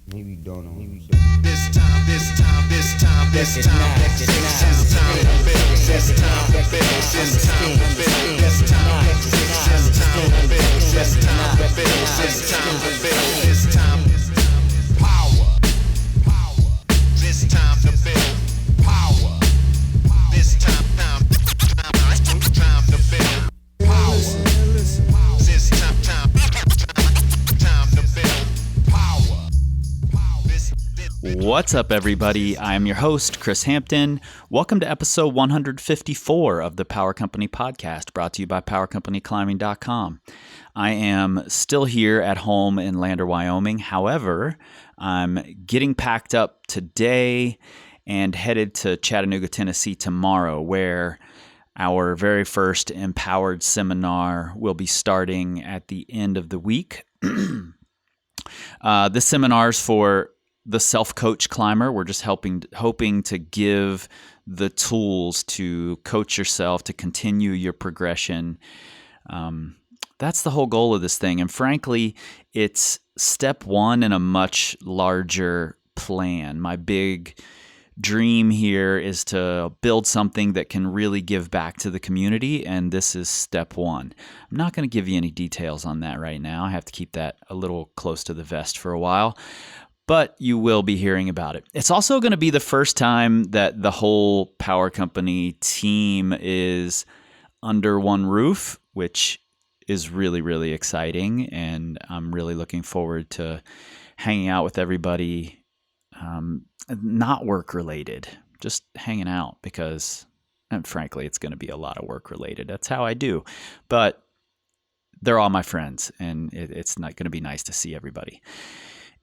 Maybe you don't know. This time, this time, this time, this time, this time to build, this time to build, this time to build, this time to build, this time to build, this time to build, this time power, this time to build power, this time to build power, this time to build power. What's up, everybody? I'm your host, Chris Hampton. Welcome to episode 154 of the Power Company Podcast, brought to you by PowerCompanyClimbing.com. I am still here at home in Lander, Wyoming. However, I'm getting packed up today and headed to Chattanooga, Tennessee tomorrow, where our very first Empowered seminar will be starting at the end of the week. This seminar is for the self-coach climber. We're just hoping to give the tools to coach yourself, to continue your progression. That's the whole goal of this thing. And frankly, it's step one in a much larger plan. My big dream here is to build something that can really give back to the community, and this is step one. I'm not going to give you any details on that right now. I have to keep that a little close to the vest for a while, but you will be hearing about it. It's also going to be the first time that the whole Power Company team is under one roof, which is really, really exciting, and I'm really looking forward to hanging out with everybody, not work-related, just hanging out because, and frankly, it's going to be a lot of work-related. That's how I do, but they're all my friends, and it's not going to be nice to see everybody.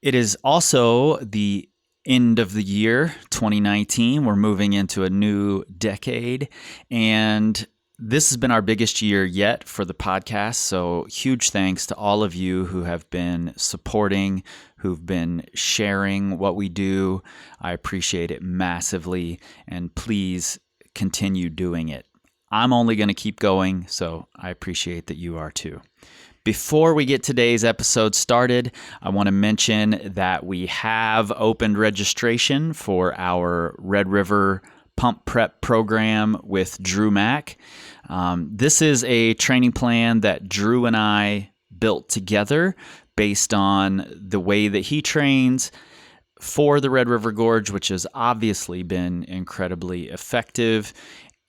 It is also the end of the year, 2019. We're moving into a new decade, and this has been our biggest year yet for the podcast. So huge thanks to all of you who have been supporting, who've been sharing what we do. I appreciate it massively, and please continue doing it. I'm only going to keep going, so I appreciate that you are too. Before we get today's episode started, I want to mention that we have opened registration for our Red River Pump Prep program with Drew Mack. This is a training plan that Drew and I built together based on the way that he trains for the Red River Gorge, which has obviously been incredibly effective,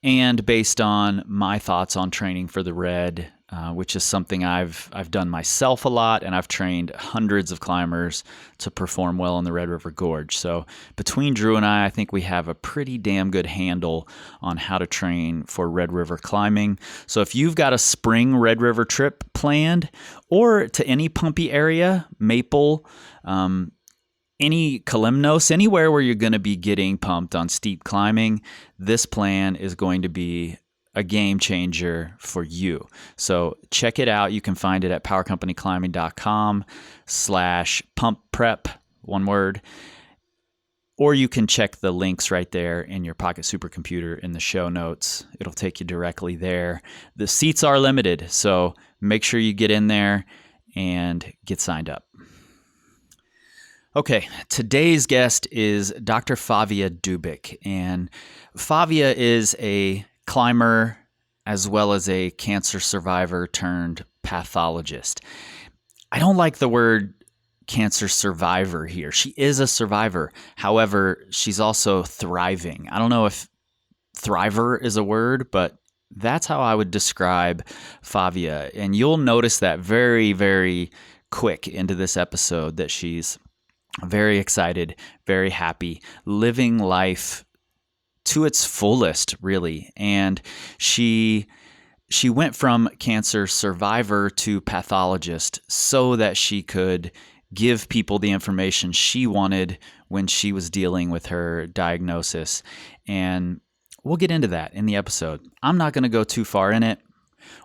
and based on my thoughts on training for the Red, which is something I've done myself a lot, and I've trained hundreds of climbers to perform well in the Red River Gorge. So between Drew and I think we have a pretty damn good handle on how to train for Red River climbing. So if you've got a spring Red River trip planned, or to any pumpy area, Maple, any Kalymnos, anywhere where you're going to be getting pumped on steep climbing, this plan is going to be a game changer for you. So check it out. You can find it at powercompanyclimbing.com/pump-prep, one word. Or you can check the links right there in your Pocket Supercomputer in the show notes. It'll take you directly there. The seats are limited, so make sure you get in there and get signed up. Okay, today's guest is Dr. Favia Dubyk, and Favia is a climber as well as a cancer survivor turned pathologist. I don't like the word cancer survivor here. She is a survivor. However, she's also thriving. I don't know if thriver is a word, but that's how I would describe Favia. And you'll notice that very, very quick into this episode that she's very excited, very happy, living life to its fullest, really. And she went from cancer survivor to pathologist so that she could give people the information she wanted when she was dealing with her diagnosis. And we'll get into that in the episode. I'm not going to go too far in it.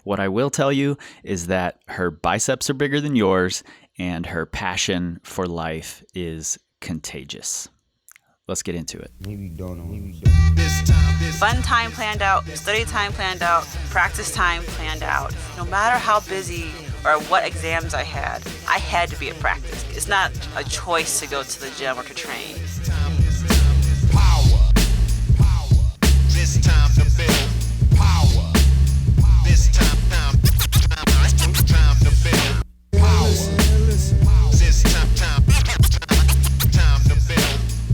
What I will tell you is that her biceps are bigger than yours, and her passion for life is contagious. Let's get into it. Maybe you don't know. Fun time planned out, study time planned out, practice time planned out. No matter how busy or what exams I had to be at practice. It's not a choice to go to the gym or to train. Power. This time to build power. This time to build power. This time to build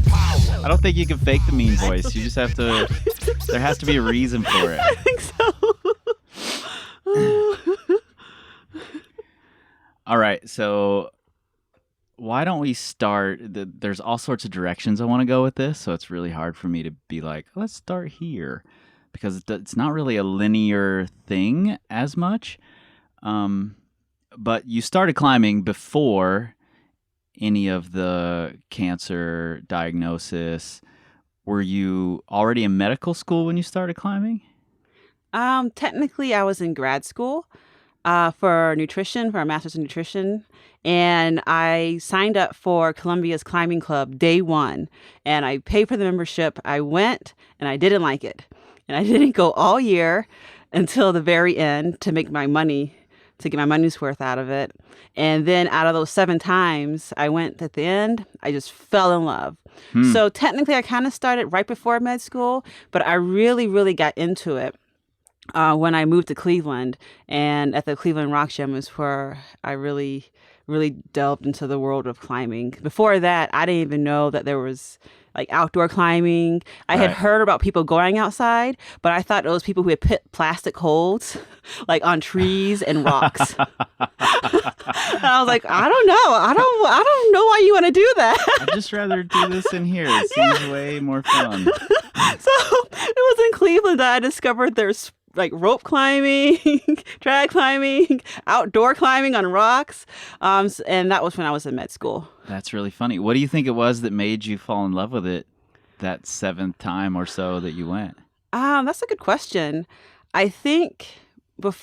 power. I don't think you can fake the mean voice. You just have to. There has to be a reason for it. I think so. All right, so why don't we start? There's all sorts of directions I want to go with this, so it's really hard for me to be like, let's start here, because it's not really a linear thing as much. But you started climbing before any of the cancer diagnosis. Were you already in medical school when you started climbing? Technically, I was in grad school for nutrition, for a master's in nutrition. And I signed up for Columbia's climbing club day one. And I paid for the membership. I went and I didn't like it. And I didn't go all year until the very end to make my money, to get my money's worth out of it. And then out of those 7 times I went at the end, I just fell in love. So technically, I kind of started right before med school, but I really, really got into it when I moved to Cleveland, and at the Cleveland Rock Gym is where I really, really delved into the world of climbing. Before that, I didn't even know that there was like outdoor climbing. I had heard about people going outside, but I thought it was people who had put plastic holes like on trees and rocks. And I was like, I don't know. I don't know why you want to do that. I'd just rather do this in here. It seems way more fun. So it was in Cleveland that I discovered there's like rope climbing, drag climbing, outdoor climbing on rocks. And that was when I was in med school. That's really funny. What do you think it was that made you fall in love with it that 7th time or so that you went? That's a good question. I think at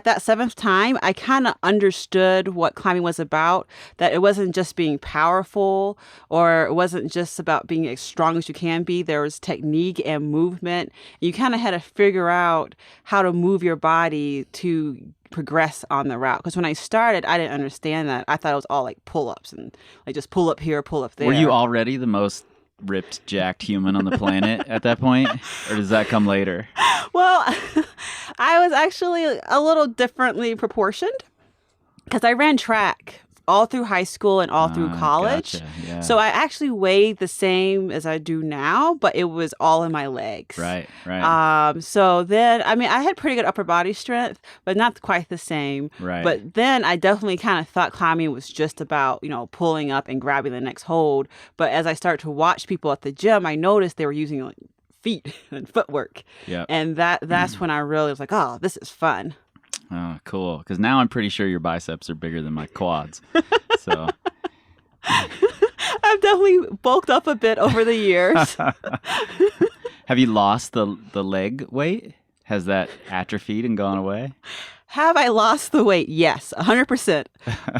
that 7th time, I kind of understood what climbing was about, that it wasn't just being powerful, or it wasn't just about being as strong as you can be. There was technique and movement. You kind of had to figure out how to move your body to progress on the route. Because when I started, I didn't understand that. I thought it was all like pull-ups and like just pull up here, pull up there. Were you already the most ripped, jacked human on the planet at that point? Or does that come later? Well, I was actually a little differently proportioned because I ran track all through high school and all through college. Gotcha. Yeah. So I actually weighed the same as I do now, but it was all in my legs. Right. So then, I mean, I had pretty good upper body strength, but not quite the same. Right. But then I definitely kind of thought climbing was just about, pulling up and grabbing the next hold. But as I started to watch people at the gym, I noticed they were using like feet and footwork. Yeah. And that's when I really was like, oh, this is fun. Oh, cool. Because now I'm pretty sure your biceps are bigger than my quads. So I've definitely bulked up a bit over the years. Have you lost the leg weight? Has that atrophied and gone away? Have I lost the weight? Yes, 100%.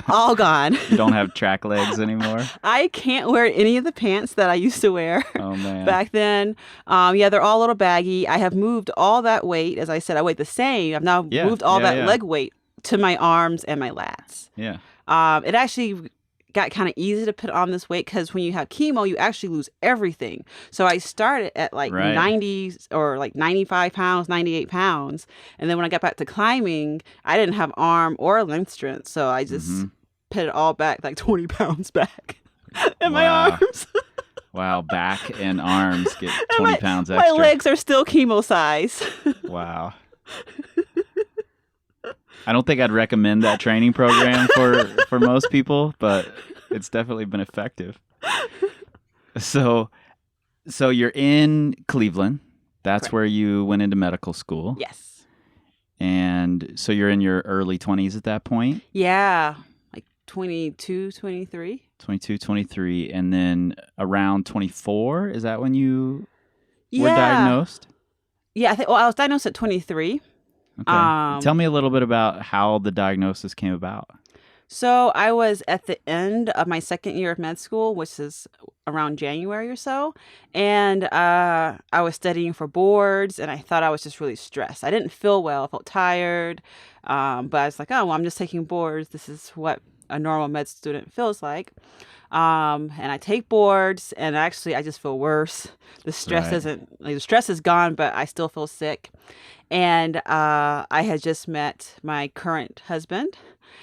All gone. You don't have track legs anymore? I can't wear any of the pants that I used to wear back then. They're all a little baggy. I have moved all that weight. As I said, I weigh the same. I've now moved all that leg weight to my arms and my lats. Yeah. It actually got kind of easy to put on this weight because when you have chemo, you actually lose everything. So I started at like 90 or like 95 pounds, 98 pounds. And then when I got back to climbing, I didn't have arm or length strength. So I just put it all back, like 20 pounds back in my arms. Wow, back and arms get 20 pounds extra. My legs are still chemo size. Wow. I don't think I'd recommend that training program for most people, but it's definitely been effective. So you're in Cleveland. That's Correct. Where you went into medical school. Yes. And so you're in your early 20s at that point? Yeah, like 22, 23. 22, 23. And then around 24, is that when you were diagnosed? Yeah, I was diagnosed at 23. Okay. Tell me a little bit about how the diagnosis came about. So I was at the end of my second year of med school, which is around January or so, and I was studying for boards, and I thought I was just really stressed. I didn't feel well. I felt tired, but I was like, oh, well, I'm just taking boards. This is what a normal med student feels like. And I take boards, and actually, I just feel worse. The stress Right. isn't like the stress is gone, but I still feel sick. And I had just met my current husband.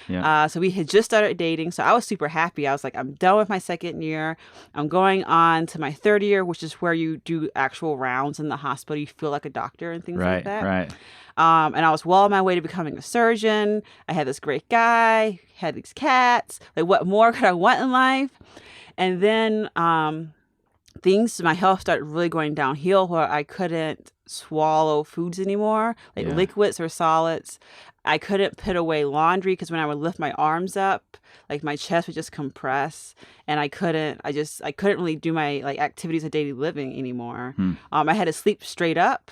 Yeah. So we had just started dating. So I was super happy. I was like, I'm done with my second year. I'm going on to my third year, which is where you do actual rounds in the hospital. You feel like a doctor and things like Right. that. Right. And I was well on my way to becoming a surgeon. I had this great guy, had these cats. Like, what more could I want in life? And then my health started really going downhill where I couldn't swallow foods anymore, like Yeah. liquids or solids. I couldn't put away laundry because when I would lift my arms up, like my chest would just compress, and I couldn't really do my like activities of daily living anymore. I had to sleep straight up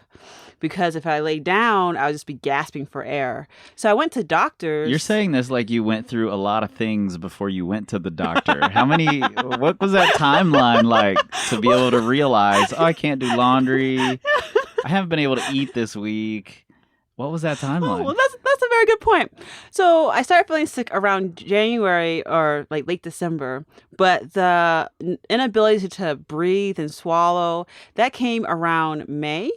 because if I lay down, I would just be gasping for air. So I went to doctors. You're saying this like you went through a lot of things before you went to the doctor. What was that timeline like to be able to realize, oh, I can't do laundry. I haven't been able to eat this week. What was that timeline? Oh, well, that's a very good point. So I started feeling sick around January or like late December, but the inability to breathe and swallow, that came around May.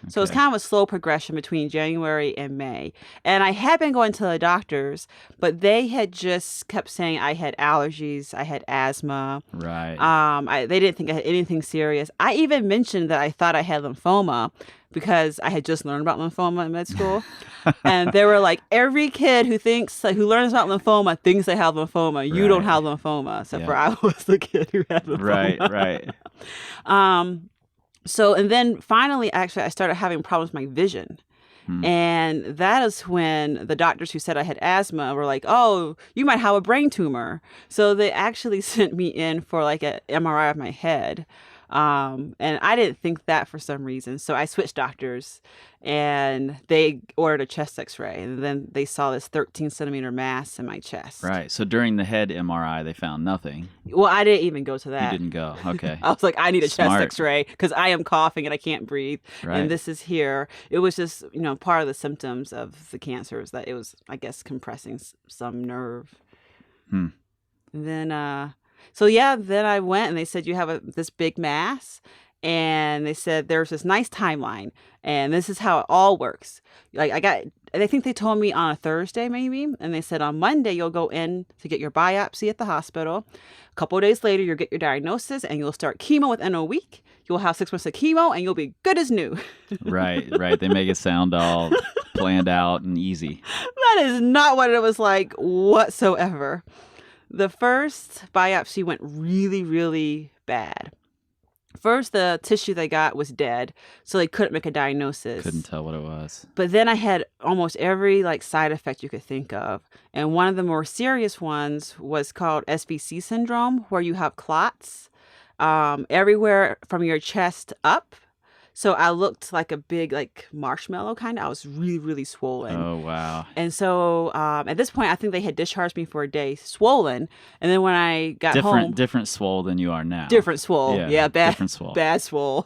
So it's Okay. kind of a slow progression between January and May. And I had been going to the doctors, but they had just kept saying I had allergies, I had asthma. Right. They didn't think I had anything serious. I even mentioned that I thought I had lymphoma because I had just learned about lymphoma in med school. And they were like, every kid who learns about lymphoma thinks they have lymphoma. You don't Right. have lymphoma. Except Yeah. for I was the kid who had lymphoma. Right. So, and then finally, actually, I started having problems with my vision. And that is when the doctors who said I had asthma were like, oh, you might have a brain tumor. So they actually sent me in for like an MRI of my head. And I didn't think that for some reason. So I switched doctors and they ordered a chest x-ray. And then they saw this 13-centimeter mass in my chest. Right. So during the head MRI, they found nothing. Well, I didn't even go to You that. didn't go. Okay. I was like, I need a Smart. chest x-ray because I am coughing and I can't breathe. Right. And this is here. It was just, part of the symptoms of the cancer is that it was, I guess, compressing some nerve. Hmm. And then, then I went and they said, you have this big mass. And they said, there's this nice timeline. And this is how it all works. Like I think they told me on a Thursday maybe. And they said on Monday, you'll go in to get your biopsy at the hospital. A couple of days later, you'll get your diagnosis and you'll start chemo within a week. You'll have 6 months of chemo and you'll be good as new. Right. They make it sound all planned out and easy. That is not what it was like whatsoever. The first biopsy went really, really bad. First, the tissue they got was dead, so they couldn't make a diagnosis. Couldn't tell what it was. But then I had almost every side effect you could think of. And one of the more serious ones was called SVC syndrome, where you have clots everywhere from your chest up. So I looked like a big marshmallow kind of. I was really, really swollen. Oh, wow. And so at this point, I think they had discharged me for a day swollen. And then when I got home... Different swole than you are now. Different swole. Yeah, bad. Different swole. Bad swole.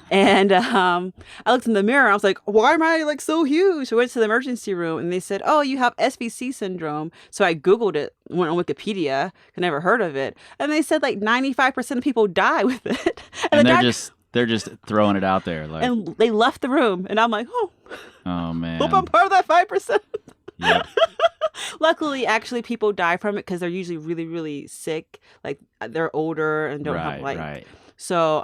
And I looked in the mirror. I was like, why am I so huge? So I went to the emergency room and they said, oh, you have SVC syndrome. So I Googled it, went on Wikipedia. I never heard of it. And they said 95% of people die with it. And they're just throwing it out there. And they left the room. And I'm like, oh man. Hope I'm part of that 5%. Yep. Luckily, actually, people die from it because they're usually really, really sick. They're older and don't have Right. So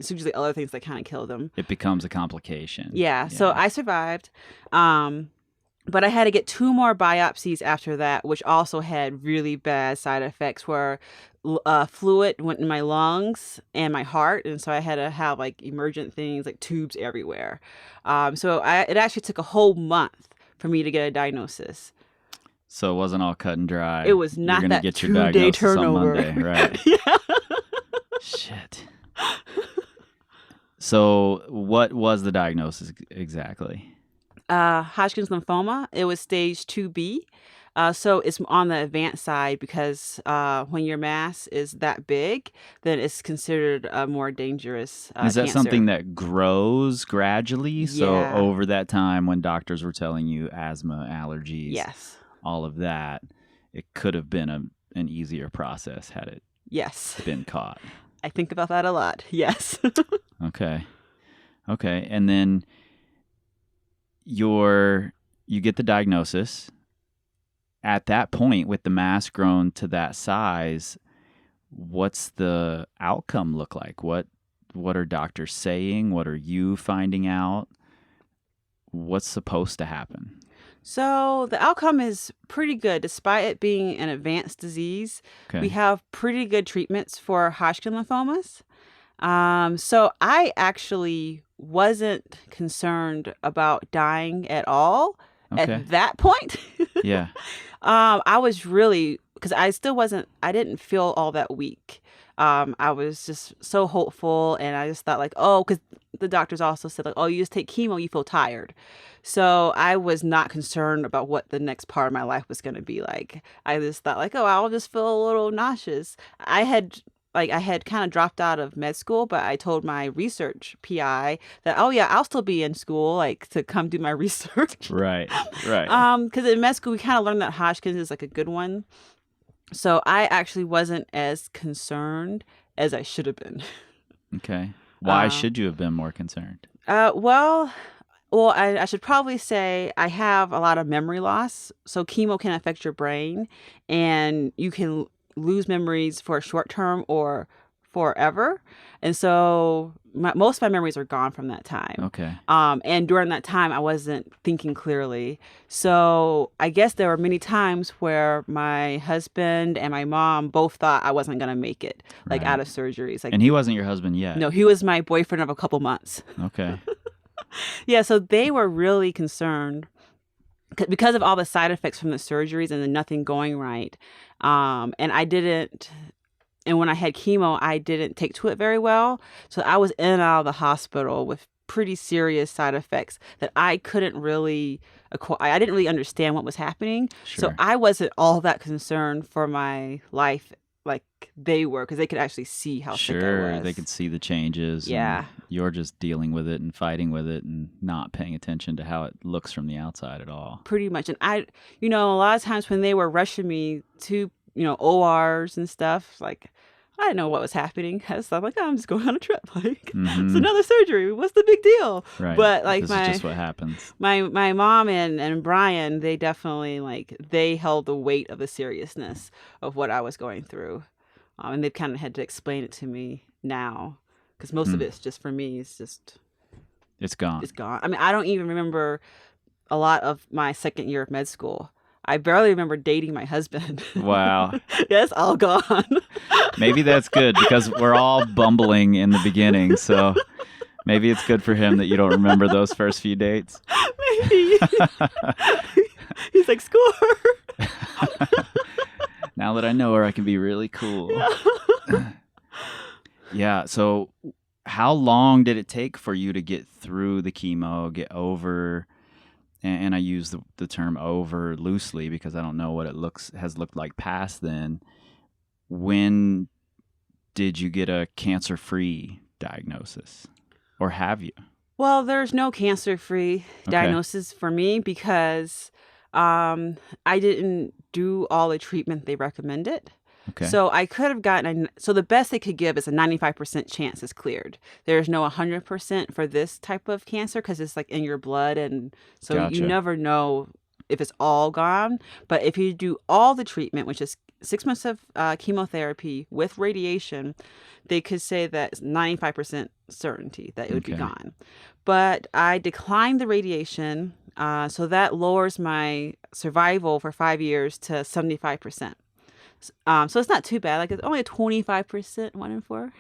it's usually other things that kind of kill them. It becomes a complication. Yeah. So I survived. But I had to get 2 more biopsies after that, which also had really bad side effects where fluid went in my lungs and my heart. And so I had to have emergent things like tubes everywhere. It actually took a whole month for me to get a diagnosis. So it wasn't all cut and dry. It was not You're that gonna get your 2-day diagnosis turnover. on Monday, right? Yeah. Shit. So what was the diagnosis exactly? Hodgkin's lymphoma. It was stage 2B. So it's on the advanced side because when your mass is that big, then it's considered a more dangerous Is that cancer. something that grows gradually? So Yeah. over that time when doctors were telling you asthma, allergies, Yes. all of that, it could have been an easier process had it Yes. been caught. I think about that a lot. Yes. Okay. And then you get the diagnosis. At that point, with the mass grown to that size, what's the outcome look like? What are doctors saying? What are you finding out? What's supposed to happen? So the outcome is pretty good. Despite it being an advanced disease, Okay. we have pretty good treatments for Hodgkin lymphomas. So I actually wasn't concerned about dying at all Okay. at that point. Yeah. I was really, because I didn't feel all that weak. I was just so hopeful, and I just thought like, oh, because the doctors also said like, oh, you just take chemo, you feel tired. So I was not concerned about what the next part of my life was going to be like. I just thought like, oh, I'll just feel a little nauseous. I had kind of dropped out of med school, but I told my research PI that, oh yeah, I'll still be in school, like to come do my research. Right. Because in med school, we kind of learned that Hodgkin's is like a good one. So I actually wasn't as concerned as I should have been. Okay. Why should you have been more concerned? Well, I should probably say I have a lot of memory loss. So chemo can affect your brain, and you can lose memories for a short term or forever. And so most of my memories are gone from that time. Okay. And during that time, I wasn't thinking clearly. So I guess there were many times where my husband and my mom both thought I wasn't going to make it, like Right. out of surgeries. Like, And he wasn't your husband yet? no, he was my boyfriend of a couple months. Okay. Yeah, so they were really concerned because of all the side effects from the surgeries and then nothing going right. And when I had chemo, I didn't take to it very well. So I was in and out of the hospital with pretty serious side effects that I couldn't really I didn't really understand what was happening. So Sure. I wasn't all that concerned for my life like they were, because they could actually see how sick I Sure, was. they could see the changes. Yeah. And you're just dealing with it and fighting with it and not paying attention to how it looks from the outside at all. Pretty much. And a lot of times when they were rushing me to, ORs and stuff, like, I didn't know what was happening. I was like, oh, I'm just going on a trip. Like, Mhm. it's another surgery. What's the big deal? Right. But like this is just what happens. my mom and Brian, they definitely they held the weight of the seriousness of what I was going through. And they've kind of had to explain it to me now, because most of it's just, for me, It's gone. it's gone. I mean, I don't even remember a lot of my second year of med school. I barely remember dating my husband. Wow. Yeah, it's all gone. Maybe that's good because we're all bumbling in the beginning. So maybe it's good for him that you don't remember those first few dates. Maybe. He's like, score. Now that I know her, I can be really cool. Yeah. So how long did it take for you to get through the chemo, get over? And I use the term over loosely because I don't know what it has looked like past then. When did you get a cancer-free diagnosis? Or have you? Well, there's no cancer-free diagnosis for me because I didn't do all the treatment they recommended. Okay. So I could have gotten so the best they could give is a 95% chance it's cleared. There's no 100% for this type of cancer because it's like in your blood, and so Gotcha. you never know if it's all gone. But if you do all the treatment, which is 6 months of chemotherapy with radiation, they could say that it's 95% certainty that it would be Okay. gone. But I declined the radiation, so that lowers my survival for 5 years to 75%. So it's not too bad. Like, it's only a 25%, 1 in 4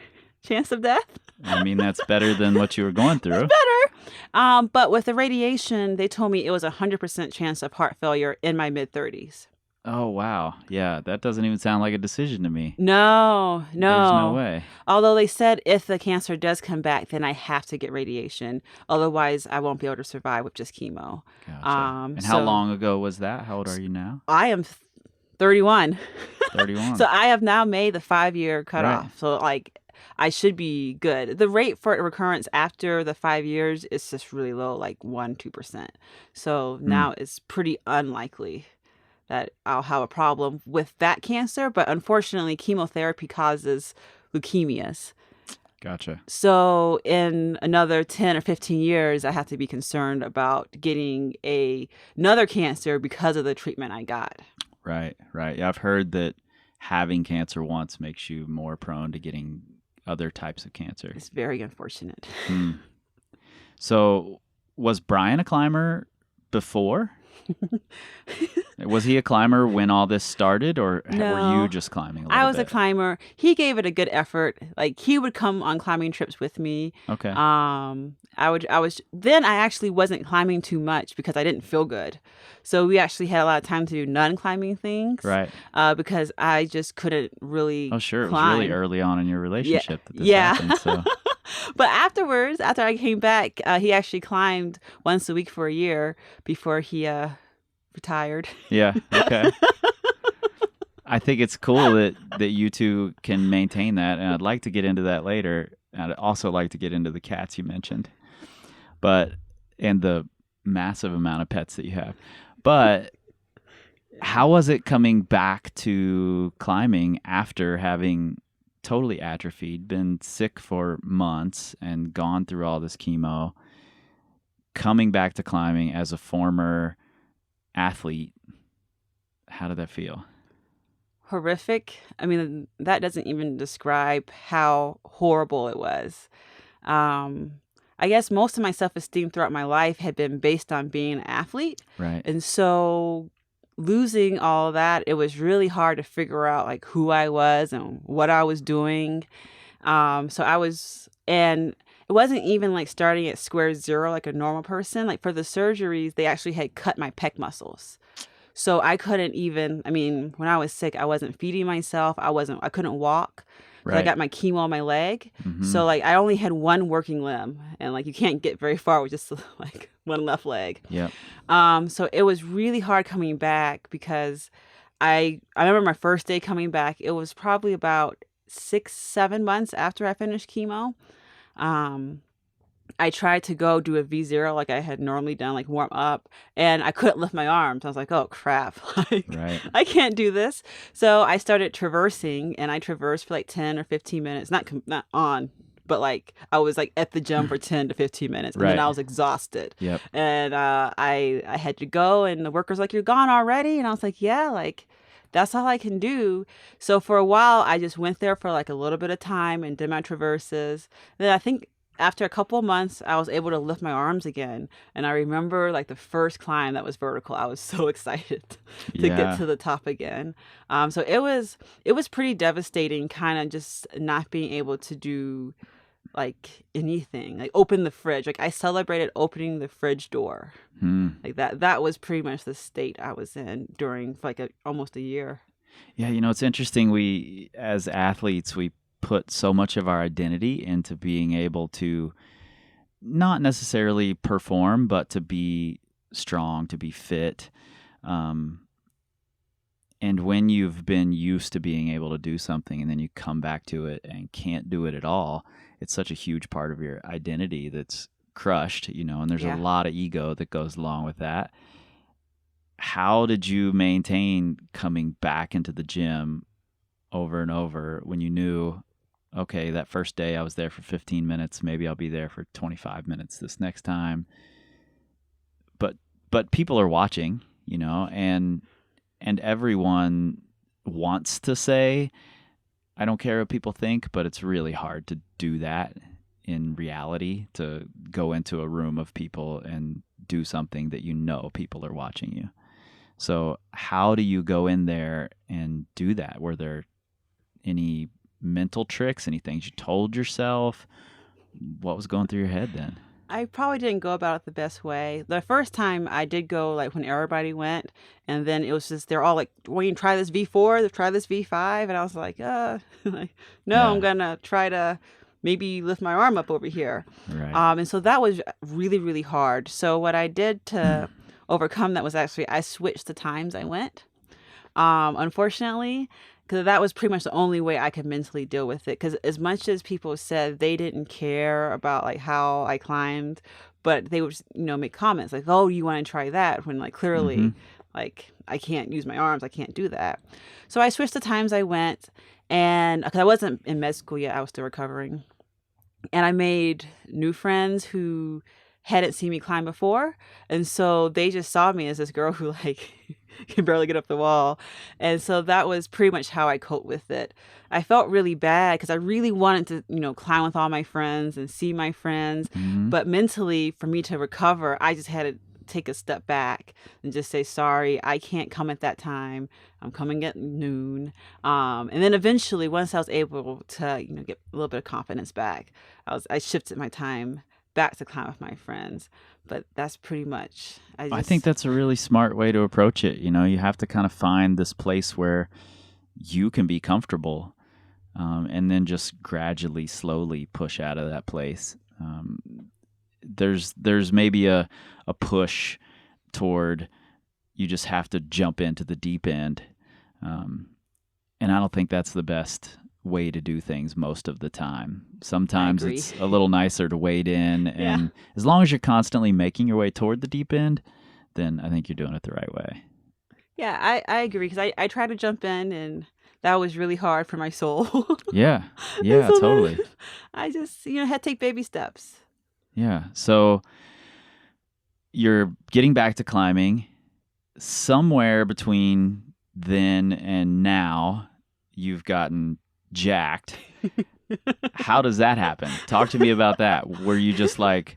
chance of death. I mean, that's better than what you were going through. Better. But with the radiation, they told me it was a 100% chance of heart failure in my mid-30s. Oh, wow. Yeah, that doesn't even sound like a decision to me. No, There's no no. way. Although they said if the cancer does come back, then I have to get radiation. Otherwise, I won't be able to survive with just chemo. Gotcha. And how So long ago was that? How old are you now? I am 31. 31. So I have now made the 5-year Right. cutoff. So like I should be good. The rate for recurrence after the 5 years is just really low, like 1-2%. So now it's pretty unlikely that I'll have a problem with that cancer. But unfortunately, chemotherapy causes leukemias. Gotcha. So in another 10 or 15 years, I have to be concerned about getting another cancer because of the treatment I got. Right, right. Yeah, I've heard that having cancer once makes you more prone to getting other types of cancer. It's very unfortunate. So, was Brian a climber before? Was he a climber when all this started, or were No. you just climbing a little I was a bit? climber. He gave it a good effort. Like he would come on climbing trips with me. Okay. Then I actually wasn't climbing too much because I didn't feel good. So we actually had a lot of time to do non-climbing things. Right. Because I just couldn't really Oh, sure. It was climb. really early on in your relationship that this Yeah. happened. So, But afterwards, after I came back, he actually climbed once a week for a year before he retired. yeah. Okay. I think it's cool that you two can maintain that, and I'd like to get into that later. And I'd also like to get into the cats you mentioned, and the massive amount of pets that you have. But how was it coming back to climbing after having totally atrophied, been sick for months, and gone through all this chemo? Coming back to climbing as a former athlete, how did that feel? Horrific. I mean, that doesn't even describe how horrible it was. I guess most of my self-esteem throughout my life had been based on being an athlete. Right. And so losing all that, it was really hard to figure out like who I was and what I was doing. And it wasn't even like starting at square zero like a normal person. Like for the surgeries, they actually had cut my pec muscles. So I couldn't even, I mean, when I was sick, I wasn't feeding myself. I couldn't walk. 'Cause I Right. got my chemo on my leg. So like I only had one working limb, and like you can't get very far with just like one left leg. Yep. So it was really hard coming back because I remember my first day coming back. It was probably about 6-7 months after I finished chemo. I tried to go do a V0 like I had normally done, like warm up, and I couldn't lift my arms. I was like, oh crap, like Right. I can't do this. So I started traversing, and I traversed for like 10 or 15 minutes, not on, but like I was like at the gym for 10 to 15 minutes, and then Right. I was exhausted. Yep. And I had to go, and the worker's like, you're gone already? And I was like, yeah, like that's all I can do. So for a while, I just went there for like a little bit of time and did my traverses. Then I think after a couple of months, I was able to lift my arms again. And I remember like the first climb that was vertical. I was so excited to Yeah. get to the top again. So it was pretty devastating, kind of just not being able to do like anything, like open the fridge. Like I celebrated opening the fridge door. Like that was pretty much the state I was in during like almost a year. Yeah, it's interesting. We, as athletes, we put so much of our identity into being able to not necessarily perform, but to be strong, to be fit. And when you've been used to being able to do something and then you come back to it and can't do it at all, it's such a huge part of your identity that's crushed, and there's Yeah. a lot of ego that goes along with that. How did you maintain coming back into the gym over and over when you knew, okay, that first day I was there for 15 minutes, maybe I'll be there for 25 minutes this next time. But people are watching, and everyone wants to say, I don't care what people think, but it's really hard to do that in reality, to go into a room of people and do something that people are watching you. So how do you go in there and do that? Were there any mental tricks, any things you told yourself? What was going through your head then? I probably didn't go about it the best way. The first time I did go, like when everybody went, and then it was just they're all like, "Well, you can try this V4, try this V5," and I was like, like, no, I'm Yeah. gonna try to maybe lift my arm up over here." Right. And so that was really, really hard. So what I did to overcome that was actually I switched the times I went. Unfortunately, because that was pretty much the only way I could mentally deal with it. Because as much as people said they didn't care about like how I climbed, but they would, make comments like, "Oh, you want to try that?" When like Hmm. clearly, like I can't use my arms, I can't do that. So I switched the times I went, and because I wasn't in med school yet, I was still recovering, and I made new friends who hadn't seen me climb before. And so they just saw me as this girl who like can barely get up the wall. And so that was pretty much how I coped with it. I felt really bad because I really wanted to, climb with all my friends and see my friends. Hmm. But mentally, for me to recover, I just had to take a step back and just say, sorry, I can't come at that time. I'm coming at noon. And then eventually, once I was able to, get a little bit of confidence back, I shifted my time back to climb with my friends. But that's pretty much. I think that's a really smart way to approach it. You have to kind of find this place where you can be comfortable, and then just gradually, slowly push out of that place. There's maybe a push toward you just have to jump into the deep end, and I don't think that's the best way to do things most of the time. Sometimes it's a little nicer to wade in, and as long as you're constantly making your way toward the deep end, then I think you're doing it the right way. Yeah, I agree because I tried to jump in and that was really hard for my soul. Yeah, So totally. I just, had to take baby steps. Yeah, so you're getting back to climbing. Somewhere between then and now, you've gotten jacked. How does that happen? Talk to me about that. Were you just like,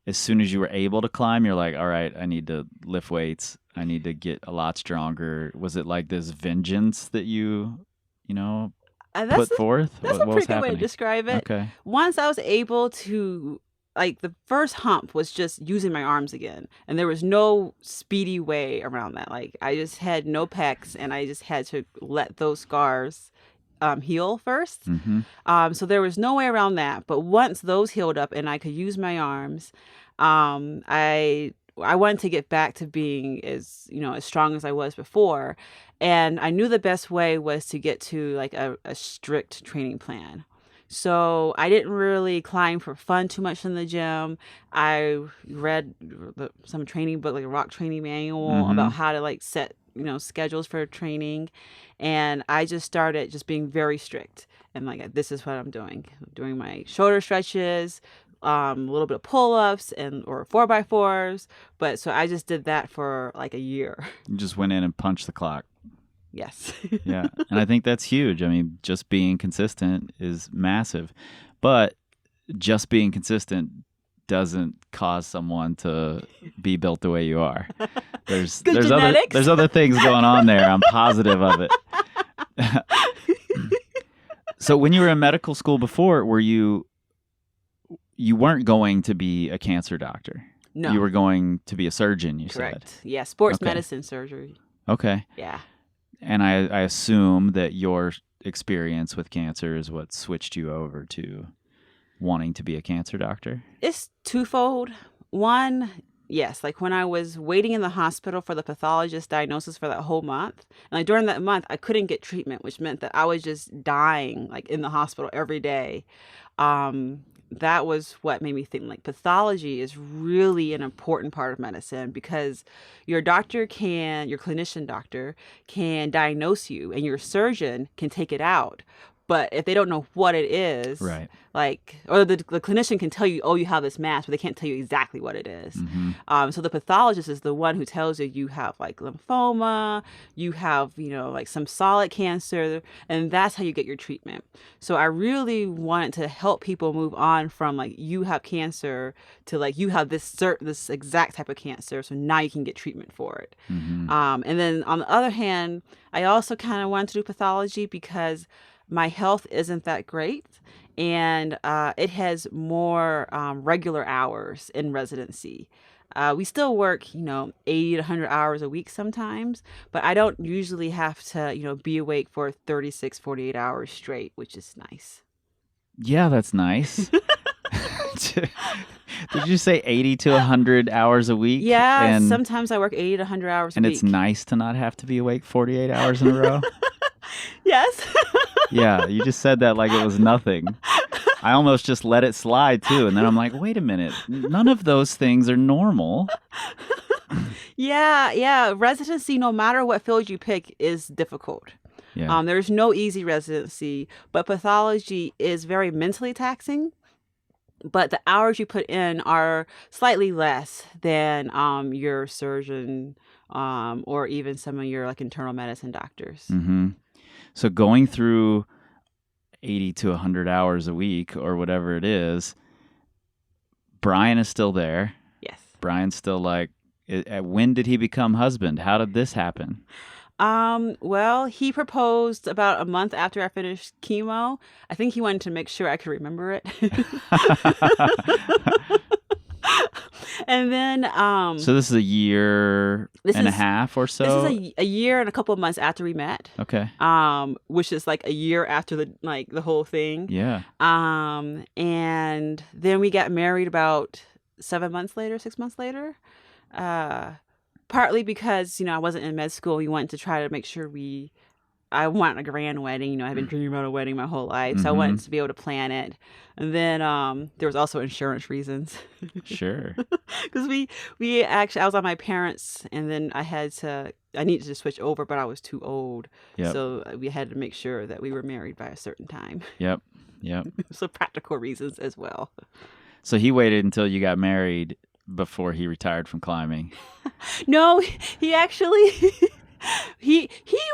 as soon as you were able to climb, you're like, all right, I need to lift weights. I need to get a lot stronger. Was it like this vengeance that you put forth? That's a pretty good way to describe it. Okay. Once I was able to, like, the first hump was just using my arms again. And there was no speedy way around that. Like, I just had no pecs and I just had to let those scars heal first. Mm-hmm. So there was no way around that. But once those healed up and I could use my arms, I wanted to get back to being as strong as I was before. And I knew the best way was to get to like a strict training plan. So I didn't really climb for fun too much in the gym. I read some training book, like a rock training manual about how to like set, schedules for training. And I just started just being very strict. And like, this is what I'm doing. I'm doing my shoulder stretches, a little bit of pull-ups or 4x4s. But so I just did that for like a year. You just went in and punched the clock. Yes. Yeah. And I think that's huge. I mean, just being consistent is massive. But just being consistent doesn't cause someone to be built the way you are. There's other things going on there. I'm positive of it. So when you were in medical school before, you weren't going to be a cancer doctor? No. You were going to be a surgeon, you Correct. said? Yeah, sports medicine surgery. Okay. Yeah. And I assume that your experience with cancer is what switched you over to wanting to be a cancer doctor? It's twofold. One, yes, like when I was waiting in the hospital for the pathologist diagnosis for that whole month, and like during that month, I couldn't get treatment, which meant that I was just dying like in the hospital every day. That was what made me think like pathology is really an important part of medicine because your clinician doctor can diagnose you and your surgeon can take it out. But if they don't know what it is, right, or the clinician can tell you, oh, you have this mass, but they can't tell you exactly what it is. Mm-hmm. So the pathologist is the one who tells you have like lymphoma, you have, like some solid cancer, and that's how you get your treatment. So I really wanted to help people move on from like you have cancer to like you have this exact type of cancer, so now you can get treatment for it. Mm-hmm. And then on the other hand, I also kind of wanted to do pathology because my health isn't that great. and it has more regular hours in residency. We still work, 80 to 100 hours a week sometimes, but I don't usually have to, be awake for 36, 48 hours straight, which is nice. Yeah, that's nice. Did you say 80 to 100 hours a week? Yeah, and, sometimes I work 80 to 100 hours a and week. it's nice to not have to be awake 48 hours in a row? Yes. Yeah, you just said that like it was nothing. I almost just let it slide too. And then I'm like, wait a minute. None of those things are normal. Yeah. Residency, no matter what field you pick, is difficult. Yeah. There's no easy residency, but pathology is very mentally taxing. But the hours you put in are slightly less than your surgeon or even some of your like internal medicine doctors. Mm-hmm. So going through 80 to 100 hours a week or whatever it is, Brian is still there. Yes. Brian's still like, when did he become husband? How did this happen? Well, he proposed about a month after I finished chemo. I think he wanted to make sure I could remember it. And then, so this is a year and a half or so? This is a year and a couple of months after we met. Okay. Which is like a year after the whole thing. Yeah. And then we got married about 6 months later. Partly because, I wasn't in med school. We wanted to try to make sure I want a grand wedding. I've been dreaming about a wedding my whole life. So I wanted to be able to plan it. And then there was also insurance reasons. Sure. Because we actually, I was on my parents, and then I needed to switch over, but I was too old. Yep. So we had to make sure that we were married by a certain time. Yep. So practical reasons as well. So he waited until you got married before he retired from climbing. No, he actually he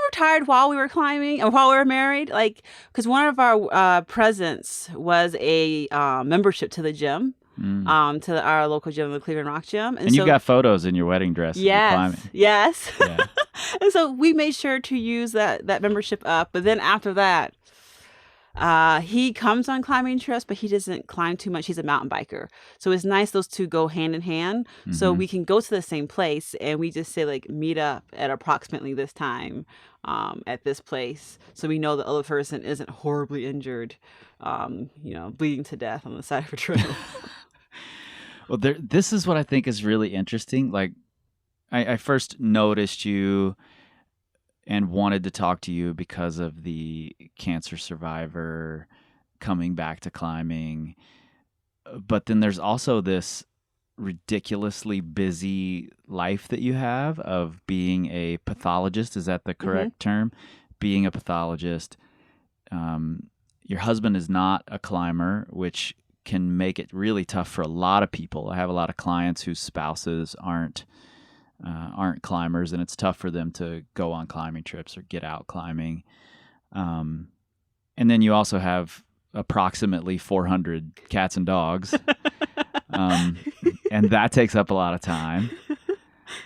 retired while we were climbing and while we were married, like, because one of our presents was a membership to the gym, to our local gym, the Cleveland Rock Gym, and you got photos in your wedding dress. Yes. Yeah. And so we made sure to use that membership up, but then after that, he comes on climbing trips, but he doesn't climb too much. He's a mountain biker. So it's nice those two go hand in hand. So we can go to the same place, and we just say like, meet up at approximately this time at this place. So we know the other person isn't horribly injured, bleeding to death on the side of a trail. Well, this is what I think is really interesting. Like, I first noticed you and wanted to talk to you because of the cancer survivor coming back to climbing. But then there's also this ridiculously busy life that you have of being a pathologist. Is that the correct term? Being a pathologist. Your husband is not a climber, which can make it really tough for a lot of people. I have a lot of clients whose spouses aren't climbers, and it's tough for them to go on climbing trips or get out climbing. And then you also have approximately 400 cats and dogs, and that takes up a lot of time.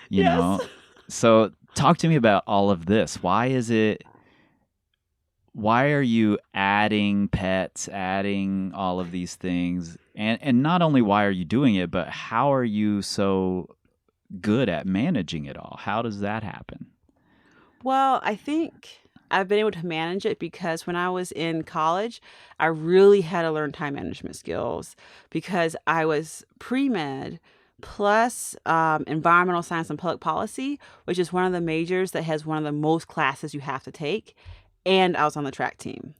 You know, so talk to me about all of this. Why are you adding pets, adding all of these things, and not only why are you doing it, but how are you so good at managing it all? How does that happen? Well, I think I've been able to manage it because when I was in college, I really had to learn time management skills because I was pre-med plus environmental science and public policy, which is one of the majors that has one of the most classes you have to take. And I was on the track team.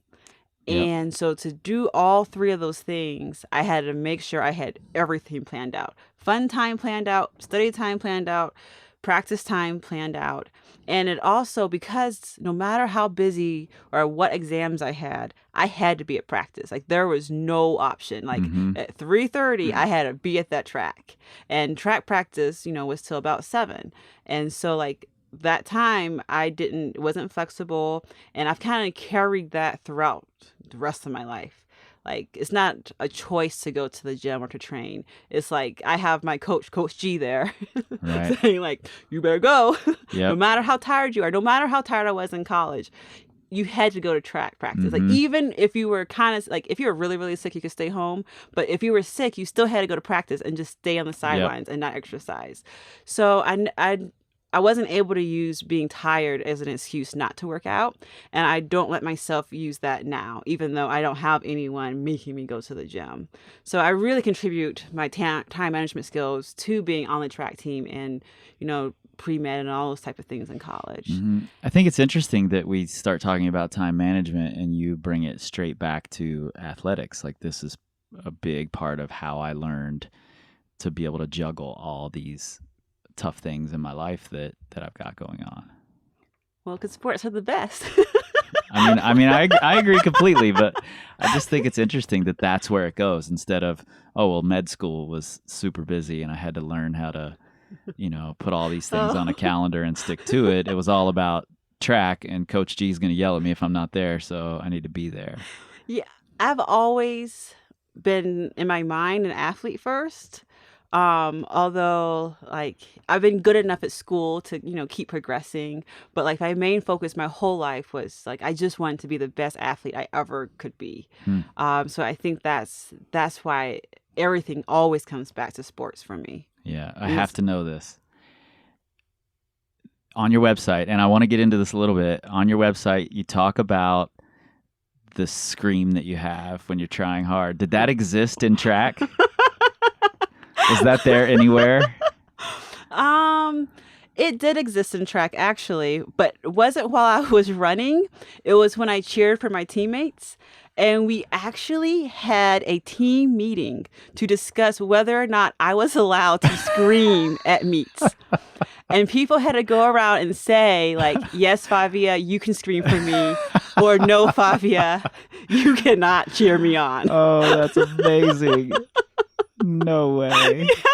Yep. And so to do all three of those things, I had to make sure I had everything planned out. Fun time planned out, study time planned out, practice time planned out. And it also, because no matter how busy or what exams I had to be at practice. Like there was no option. Like at 3:30, I had to be at that track. And track practice, was till about 7. And so like that time it wasn't flexible. And I've kind of carried that throughout the rest of my life. Like, it's not a choice to go to the gym or to train. It's like I have my Coach G there saying like, you better go. Yep. No matter how tired you are, no matter how tired I was in college, you had to go to track practice. Like even if you were kind of like if you were really really sick, you could stay home. But if you were sick, you still had to go to practice and just stay on the sidelines and not exercise. So I wasn't able to use being tired as an excuse not to work out, and I don't let myself use that now, even though I don't have anyone making me go to the gym. So I really contribute my time management skills to being on the track team and pre-med and all those type of things in college. I think it's interesting that we start talking about time management and you bring it straight back to athletics. Like this is a big part of how I learned to be able to juggle all these tough things in my life that I've got going on. Well, because sports are the best. I agree completely, but I just think it's interesting that that's where it goes instead of, oh, well, med school was super busy and I had to learn how to put all these things on a calendar and stick to it. It was all about track, and Coach G is going to yell at me if I'm not there, so I need to be there. Yeah, I've always been in my mind an athlete first. Although like I've been good enough at school to, keep progressing, but like my main focus my whole life was like, I just wanted to be the best athlete I ever could be. So I think that's why everything always comes back to sports for me. Yeah, I have to know this. On your website, and I want to get into this a little bit, on your website, you talk about the scream that you have when you're trying hard. Did that exist in track? Is that there anywhere? It did exist in track actually, but it wasn't while I was running. It was when I cheered for my teammates. And we actually had a team meeting to discuss whether or not I was allowed to scream at meets. And people had to go around and say, like, yes, Favia, you can scream for me. Or no, Favia, you cannot cheer me on. Oh, that's amazing. No way. Yeah.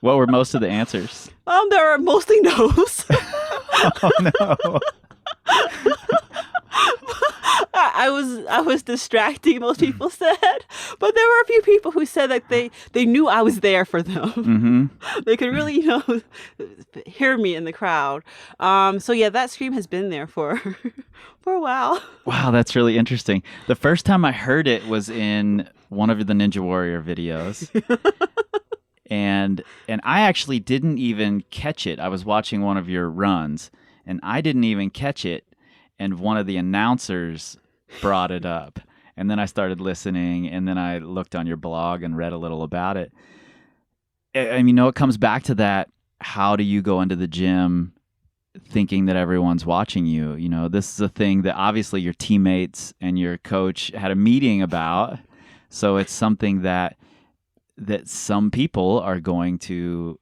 What were most of the answers? There were mostly no's. Oh, no. I was distracting, most people said, but there were a few people who said that they knew I was there for them. They could really, hear me in the crowd. So yeah, that scream has been there for a while. Wow, that's really interesting. The first time I heard it was in one of the Ninja Warrior videos. And I actually didn't even catch it. I was watching one of your runs, and I didn't even catch it. And one of the announcers brought it up. And then I started listening, and then I looked on your blog and read a little about it. It comes back to that. How do you go into the gym thinking that everyone's watching you? This is a thing that obviously your teammates and your coach had a meeting about. So it's something that some people are going to,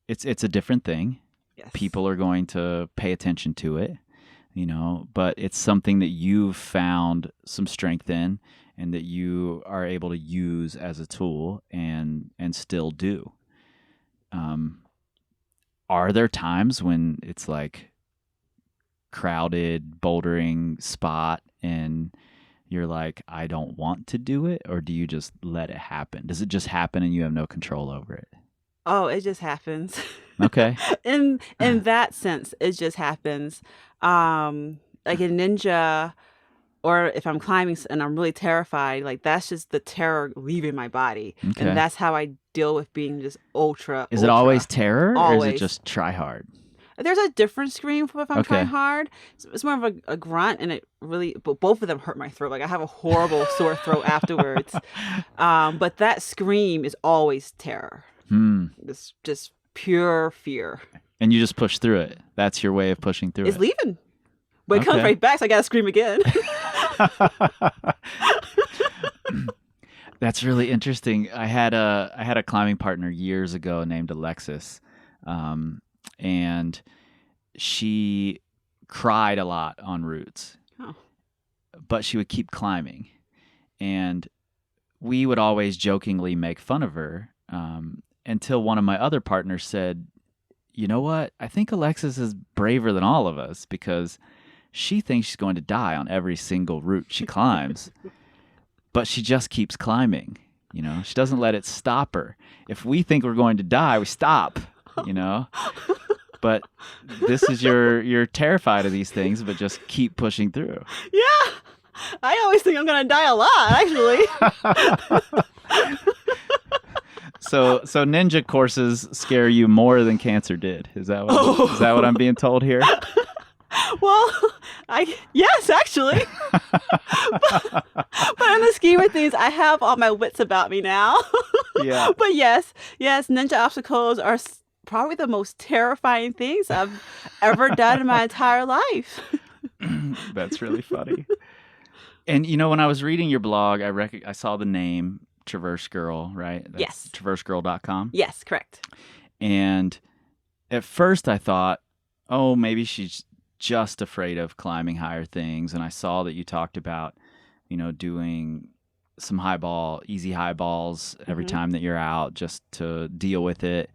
it's a different thing. Yes. People are going to pay attention to it. But it's something that you've found some strength in and that you are able to use as a tool and still do. Are there times when it's like crowded bouldering spot and you're like, I don't want to do it? Or do you just let it happen? Does it just happen and you have no control over it? Oh, it just happens. Okay. In that sense, it just happens. Like in ninja, or if I'm climbing and I'm really terrified, like that's just the terror leaving my body. Okay. And that's how I deal with being just ultra. Is it always terror? Always. Or is it just try hard? There's a different scream for if I'm trying hard. It's more of a grunt, and but both of them hurt my throat. Like I have a horrible sore throat afterwards. But that scream is always terror. It's just pure fear. And you just push through it. That's your way of pushing through it. It's leaving. But it comes right back, so I gotta scream again. That's really interesting. I had a climbing partner years ago named Alexis. And she cried a lot on routes, but she would keep climbing. And we would always jokingly make fun of her until one of my other partners said, you know what? I think Alexis is braver than all of us because she thinks she's going to die on every single route she climbs, but she just keeps climbing. She doesn't let it stop her. If we think we're going to die, we stop. But this is you're terrified of these things, but just keep pushing through. Yeah. I always think I'm going to die a lot, actually. So ninja courses scare you more than cancer did. Is that what I'm being told here? Well, yes, actually. but in the scheme of things, I have all my wits about me now. Yeah. But yes, ninja obstacles are probably the most terrifying things I've ever done in my entire life. That's really funny. And when I was reading your blog, I saw the name Traverse Girl, right? That's Yes. TraverseGirl.com. Yes, correct. And at first I thought, oh, maybe she's just afraid of climbing higher things. And I saw that you talked about, doing some easy high balls every time that you're out just to deal with it.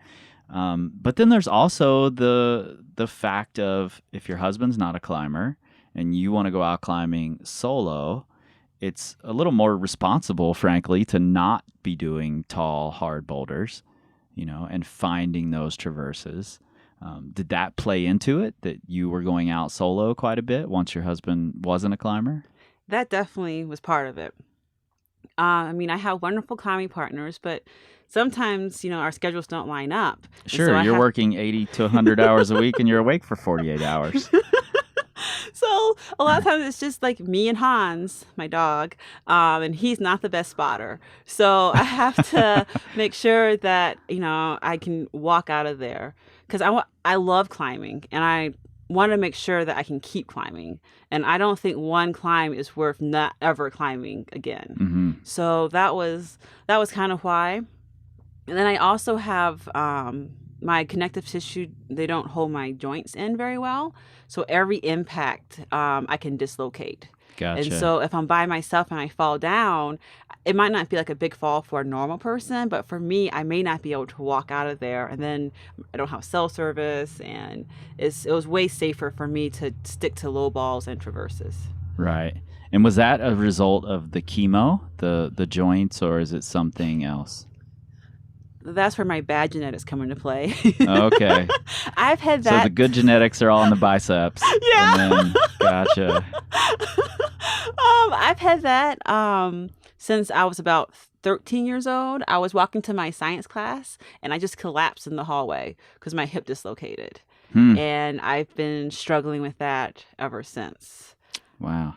But then there's also the fact of if your husband's not a climber and you want to go out climbing solo, it's a little more responsible, frankly, to not be doing tall, hard boulders, and finding those traverses. Did that play into it, that you were going out solo quite a bit once your husband wasn't a climber? That definitely was part of it. I have wonderful climbing partners, but sometimes, our schedules don't line up. Sure, so you're working 80 to 100 hours a week and you're awake for 48 hours. So a lot of times it's just like me and Hans, my dog, and he's not the best spotter. So I have to make sure that, I can walk out of there because I love climbing and I want to make sure that I can keep climbing. And I don't think one climb is worth not ever climbing again. Mm-hmm. So that was kind of why. And then I also have my connective tissue, they don't hold my joints in very well. So every impact, I can dislocate. Gotcha. And so if I'm by myself and I fall down, it might not be like a big fall for a normal person, but for me, I may not be able to walk out of there. And then I don't have cell service, and it was way safer for me to stick to low balls and traverses. Right. And was that a result of the chemo, the joints, or is it something else? That's where my bad genetics come into play. Okay. I've had that. So the good genetics are all in the biceps. Yeah. And then, gotcha. I've had that since I was about 13 years old. I was walking to my science class and I just collapsed in the hallway because my hip dislocated. And I've been struggling with that ever since. Wow.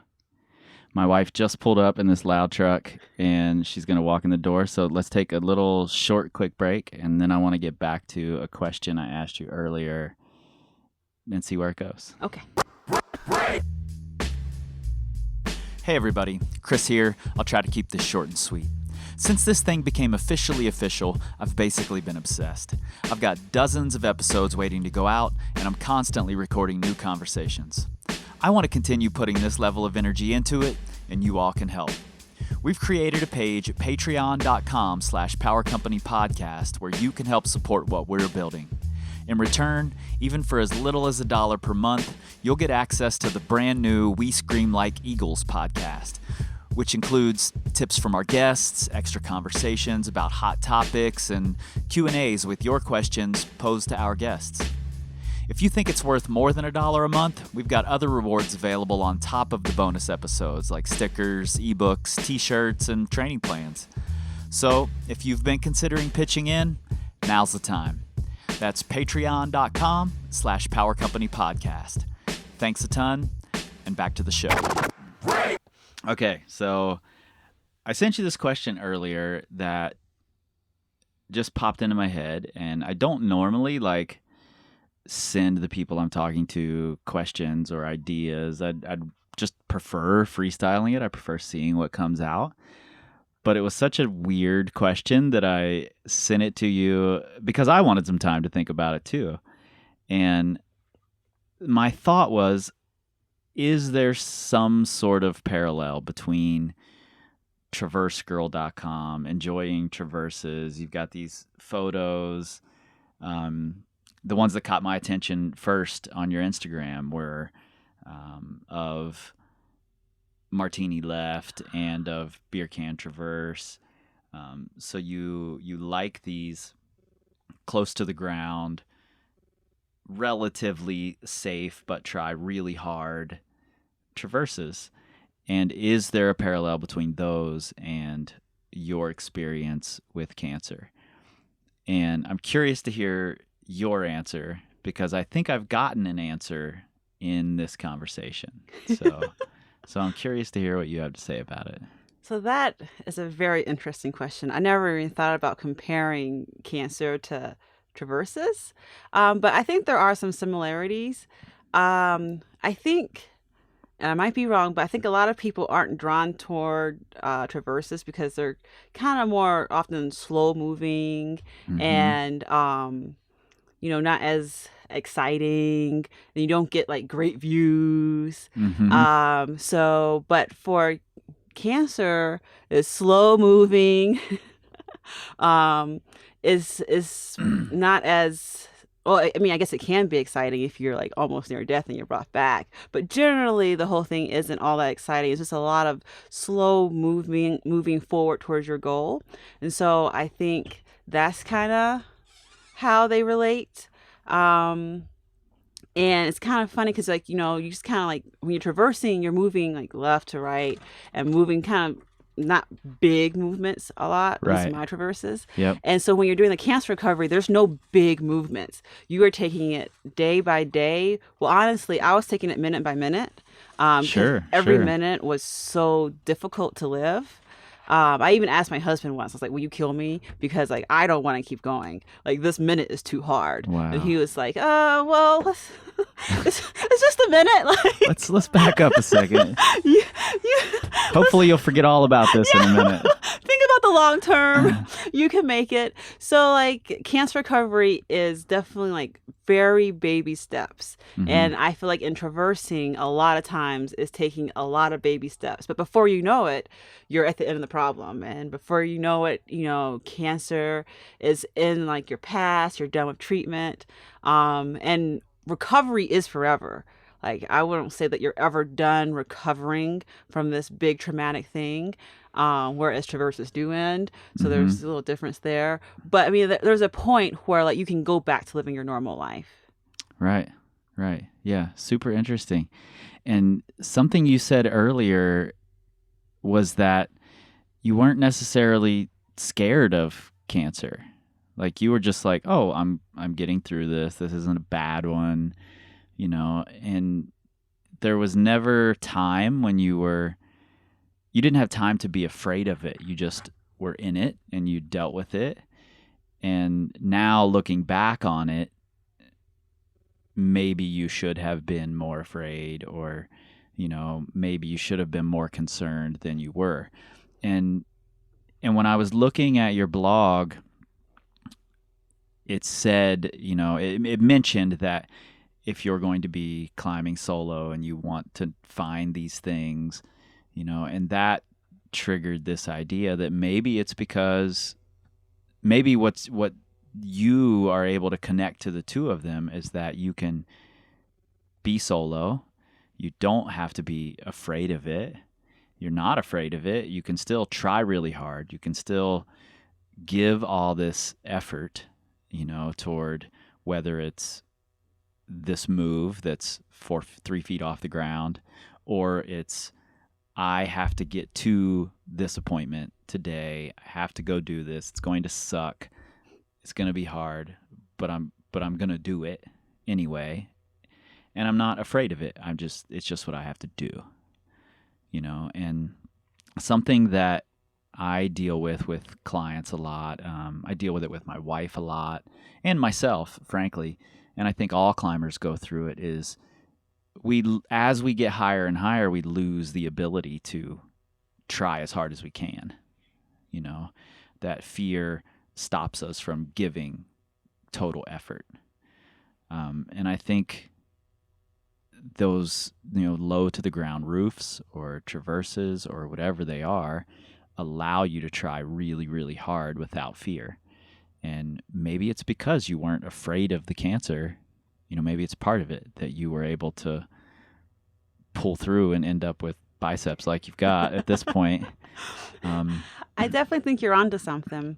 My wife just pulled up in this loud truck and she's going to walk in the door. So let's take a little short, quick break. And then I want to get back to a question I asked you earlier and see where it goes. Okay. Hey, everybody. Chris here. I'll try to keep this short and sweet. Since this thing became officially official, I've basically been obsessed. I've got dozens of episodes waiting to go out, and I'm constantly recording new conversations. I want to continue putting this level of energy into it, and you all can help. We've created a page at patreon.com/powercompanypodcast where you can help support what we're building. In return, even for as little as $1 per month, you'll get access to the brand new We Scream Like Eagles podcast, which includes tips from our guests, extra conversations about hot topics, and Q&As with your questions posed to our guests. If you think it's worth more than $1 a month, we've got other rewards available on top of the bonus episodes like stickers, ebooks, t-shirts, and training plans. So if you've been considering pitching in, now's the time. That's patreon.com/powercompanypodcast. Thanks a ton, and back to the show. Okay, so I sent you this question earlier that just popped into my head, and I don't normally send the people I'm talking to questions or ideas. I'd just prefer freestyling it. I prefer seeing what comes out. But it was such a weird question that I sent it to you because I wanted some time to think about it too. And my thought was, is there some sort of parallel between TraverseGirl.com, enjoying traverses? You've got these photos. The ones that caught my attention first on your Instagram were of Martini Left and of Beer Can Traverse. So you like these close to the ground relatively safe but try really hard traverses. And is there a parallel between those and your experience with cancer? And I'm curious to hear your answer because I think I've gotten an answer in this conversation. So I'm curious to hear what you have to say about it. So that is a very interesting question. I never even thought about comparing cancer to traverses, but I think there are some similarities. I think, and I might be wrong, but I think a lot of people aren't drawn toward traverses because they're kind of more often slow moving and not as exciting, and you don't get like great views. But for cancer is slow moving, is not as well. I mean, I guess it can be exciting if you're like almost near death and you're brought back, but generally the whole thing isn't all that exciting. It's just a lot of slow moving forward towards your goal. And so I think that's kind of how they relate. And it's kind of funny because, like, you just kind of like when you're traversing, you're moving like left to right and moving kind of not big movements a lot. These are my traverses. Yep. And so when you're doing the cancer recovery, there's no big movements. You are taking it day by day. Well, honestly, I was taking it minute by minute. Every minute was so difficult to live. I even asked my husband once, I was like, will you kill me? Because like, I don't want to keep going. Like this minute is too hard. Wow. And he was like, well, it's just a minute. Like, let's back up a second. Hopefully you'll forget all about this in a minute. Think about the long term. You can make it. So like cancer recovery is definitely like very baby steps. And I feel like in traversing a lot of times is taking a lot of baby steps. But before you know it, you're at the end of the problem. And before you know it, cancer is in like your past, you're done with treatment. And recovery is forever. Like, I wouldn't say that you're ever done recovering from this big traumatic thing, whereas traverses do end. So there's a little difference there. But I mean, there's a point where like you can go back to living your normal life. Right. Yeah. Super interesting. And something you said earlier was that you weren't necessarily scared of cancer. Like you were just like, oh, I'm getting through this. This isn't a bad one. And there was never time when you didn't have time to be afraid of it. You just were in it and you dealt with it. And now looking back on it, maybe you should have been more afraid or, maybe you should have been more concerned than you were. And when I was looking at your blog, it said, it mentioned that if you're going to be climbing solo and you want to find these things, and that triggered this idea that maybe it's because what you are able to connect to the two of them is that you can be solo. You don't have to be afraid of it. You're not afraid of it. You can still try really hard. You can still give all this effort, toward whether it's this move that's 3 feet off the ground, or it's I have to get to this appointment today. I have to go do this. It's going to suck. It's going to be hard, but I'm going to do it anyway. And I'm not afraid of it. It's just what I have to do, and something that I deal with clients a lot. I deal with it with my wife a lot and myself, frankly. And I think all climbers go through it is as we get higher and higher, we lose the ability to try as hard as we can. That fear stops us from giving total effort. And I think those, low to the ground roofs or traverses or whatever they are allow you to try really, really hard without fear. And maybe it's because you weren't afraid of the cancer. Maybe it's part of it that you were able to pull through and end up with biceps like you've got at this point. I definitely think you're onto something.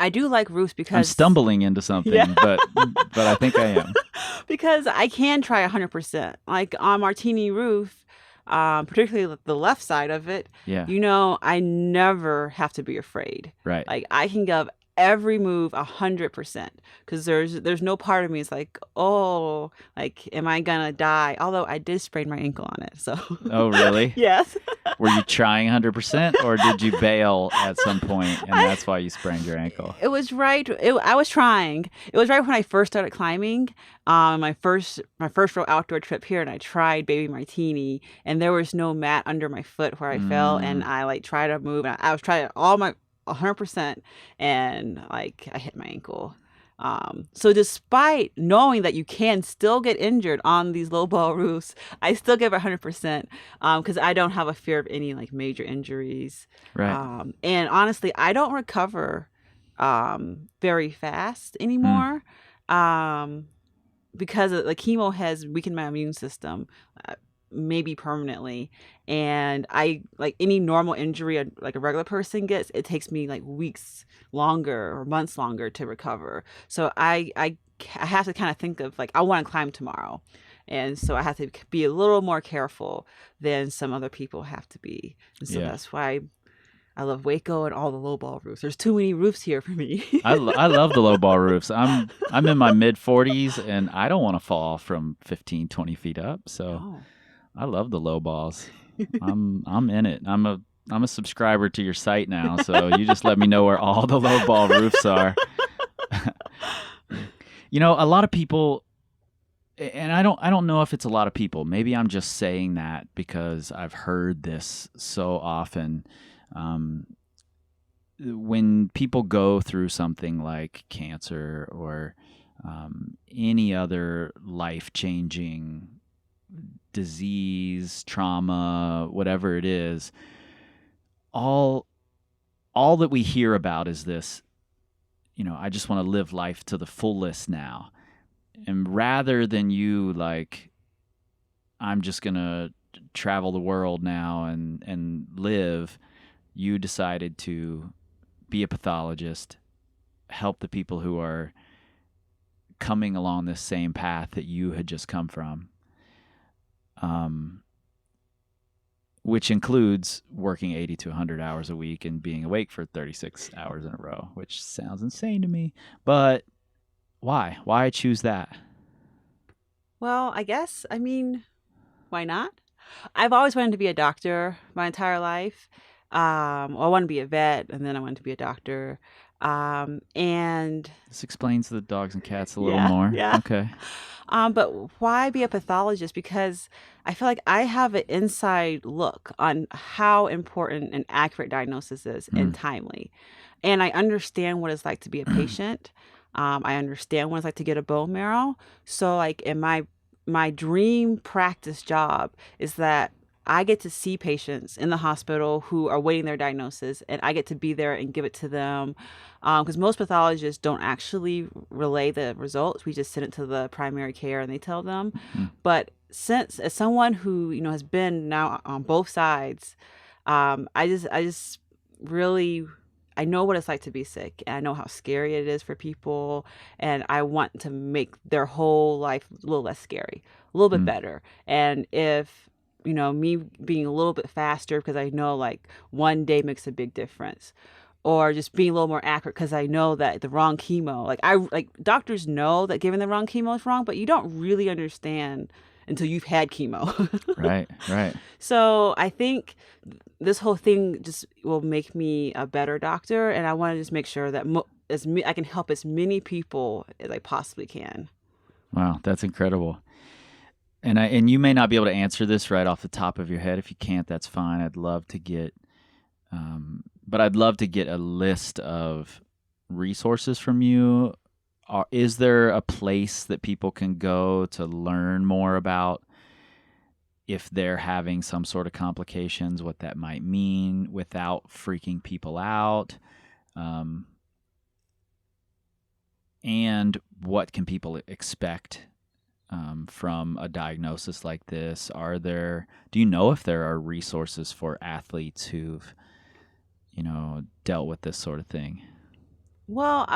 I do like roofs I'm because stumbling into something, yeah, but I think I am. because I can try 100%. Like on Martini roof, particularly the left side of it, Yeah, I never have to be afraid. right. Like I can give every move 100% because there's no part of me is like, oh, like am I gonna die? Although I did sprain my ankle on it, so Oh, really? yes. Were you trying 100% or did you bail at some point and I, that's why you sprained your ankle? it was right. I was trying. It was right when I first started climbing. My first real outdoor trip here, and I tried Baby Martini, and there was no mat under my foot where I fell, and Mm, I like tried to move, and I was trying all my 100%, and like I hit my ankle. So despite knowing that you can still get injured on these low ball roofs, I still give it 100% because I don't have a fear of any like major injuries. right. And honestly, I don't recover very fast Mm, anymore um, because the chemo has weakened my immune system. Maybe permanently, and I like any normal injury like a regular person gets, it takes me like weeks longer or months longer to recover. So I have to kind of think of like I want to climb tomorrow, and so I have to be a little more careful than some other people have to be, and so yeah. that's why I love Waco and all the low ball roofs. There's too many roofs here for me. I love the low ball roofs. I'm in my mid 40s and I don't want to fall from 15, 20 feet up. So Oh. I love the low balls. I'm in it. I'm a subscriber to your site now, so you just let me know where all the low ball roofs are. A lot of people, and I don't know if it's a lot of people. Maybe I'm just saying that because I've heard this so often. Um, when people go through something like cancer or any other life-changing disease, trauma, whatever it is, all that we hear about is this, I just want to live life to the fullest now. And rather than you like, I'm just going to travel the world now and live, you decided to be a pathologist, help the people who are coming along this same path that you had just come from. Which includes working 80 to 100 hours a week and being awake for 36 hours in a row, which sounds insane to me. But why? Why choose that? Well, why not? I've always wanted to be a doctor my entire life. I want to be a vet, and then I wanted to be a doctor. And This explains the dogs and cats a little yeah, more. yeah. Okay. But why be a pathologist? Because I feel like I have an inside look on how important an accurate diagnosis is and Mm. timely. And I understand what it's like to be a patient. I understand what it's like to get a bone marrow. So like in my dream practice job is that I get to see patients in the hospital who are waiting their diagnosis, and I get to be there and give it to them. Because most pathologists don't actually relay the results. We just send it to the primary care and they tell them. Mm. But since as someone who has been now on both sides, I just really I know what it's like to be sick, and I know how scary it is for people, and I want to make their whole life a little less scary, a little bit Mm. better. And if me being a little bit faster because I know like one day makes a big difference, or just being a little more accurate because I know that the wrong chemo, like doctors know that giving the wrong chemo is wrong, but you don't really understand until you've had chemo. Right, right. So I think this whole thing just will make me a better doctor, and I want to just make sure that I can help as many people as I possibly can. Wow, that's incredible. And you may not be able to answer this right off the top of your head. If you can't, that's fine. I'd love to get a list of resources from you. Is there a place that people can go to learn more about if they're having some sort of complications, what that might mean without freaking people out? And what can people expect from a diagnosis like this? Do you know if there are resources for athletes who've, dealt with this sort of thing? Well,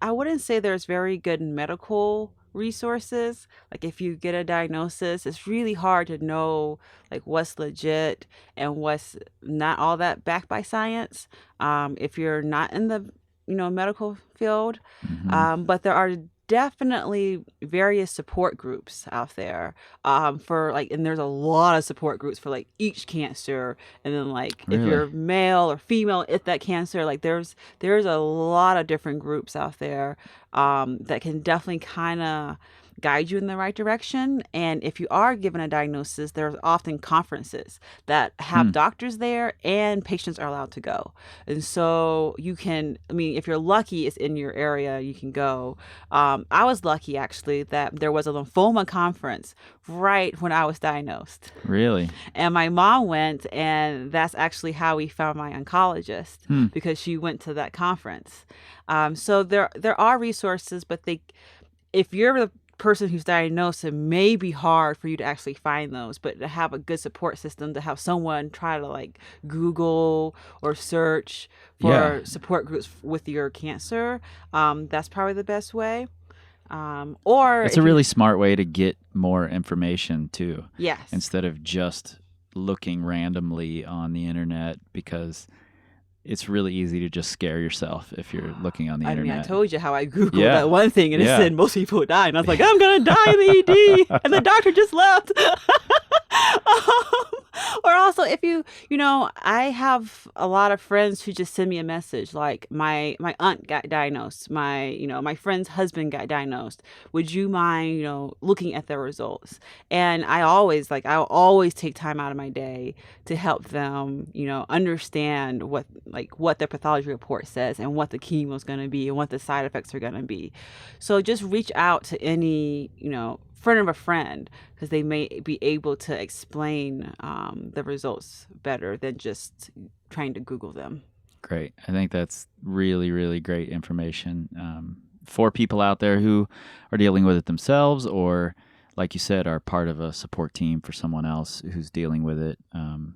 I wouldn't say there's very good medical resources. Like if you get a diagnosis, it's really hard to know like what's legit and what's not all that backed by science. If you're not in the medical field, Hmm. but there are definitely various support groups out there for like, and there's a lot of support groups for like each cancer, and then like if Really? you're male or female if that cancer, like there's a lot of different groups out there that can definitely kind of guide you in the right direction. And if you are given a diagnosis, there's often conferences that have Hmm. doctors there and patients are allowed to go. And so you can, I mean, if you're lucky, it's in your area, you can go. I was lucky actually that there was a lymphoma conference right when I was diagnosed. Really? And my mom went, and that's actually how we found my oncologist Hmm. because she went to that conference. So there are resources, but if you're the person who's diagnosed, it may be hard for you to actually find those. But to have a good support system, to have someone try to like Google or search Yeah. for support groups with your cancer, that's probably the best way. Or It's a if you, really smart way to get more information too, yes. instead of just looking randomly on the internet, because it's really easy to just scare yourself if you're looking on the I mean, I internet. told you how I Googled Yeah. that one thing and it Yeah. said most people die. And I was like, I'm going to die in the ED. And the doctor just left. Or also, if I have a lot of friends who just send me a message like my aunt got diagnosed, my friend's husband got diagnosed. Would you mind, looking at their results? And I'll always take time out of my day to help them, understand what their pathology report says and what the chemo is going to be and what the side effects are going to be. So just reach out to any, friend of a friend, because they may be able to explain the results better than just trying to Google them. Great. I think that's really, really great information for people out there who are dealing with it themselves, or, like you said, are part of a support team for someone else who's dealing with it. And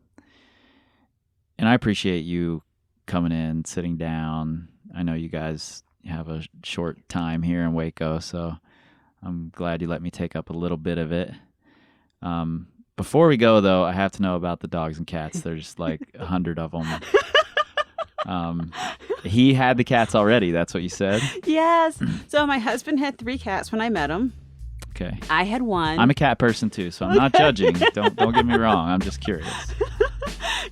I appreciate you coming in, sitting down. I know you guys have a short time here in Waco, so I'm glad you let me take up a little bit of it. Before we go, though, I have to know about the dogs and cats. There's like 100 of them. He had the cats already. That's what you said? Yes. So my husband had 3 cats when I met him. Okay. I had 1. I'm a cat person, too, so I'm not judging. Don't get me wrong. I'm just curious.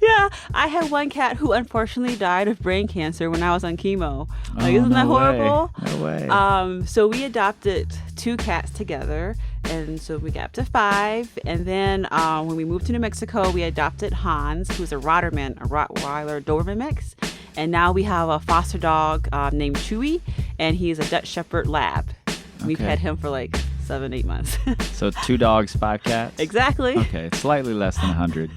Yeah, I had 1 cat who unfortunately died of brain cancer when I was on chemo. Like, Oh, isn't that no way. horrible? No way. So we adopted 2 cats together, and so we got up to 5. And then when we moved to New Mexico, we adopted Hans, who's a Rotterdam, a Rottweiler Doberman mix. And now we have a foster dog named Chewy, and he's a Dutch Shepherd Lab. We've Okay. had him for like 7-8 months. So 2 dogs, 5 cats? Exactly. Okay, it's slightly less than 100.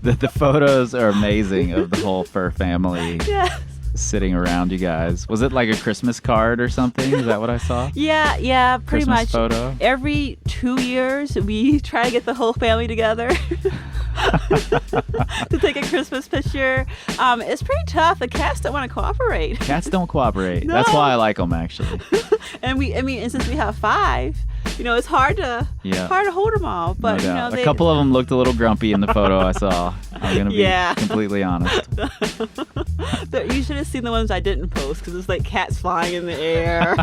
But the photos are amazing of the whole fur family Yes. sitting around you guys. Was it like a Christmas card or something? Is that what I saw? Yeah, pretty Christmas much. photo? Every 2 years, we try to get the whole family together to take a Christmas picture. It's pretty tough. The cats don't want to cooperate. Cats don't cooperate. That's No. why I like them, actually. And since we have 5, it's hard to Yeah. hold them all. But No doubt. A couple of them looked a little grumpy in the photo I saw. I'm going to be Yeah. completely honest. You should have seen the ones I didn't post because it's like cats flying in the air.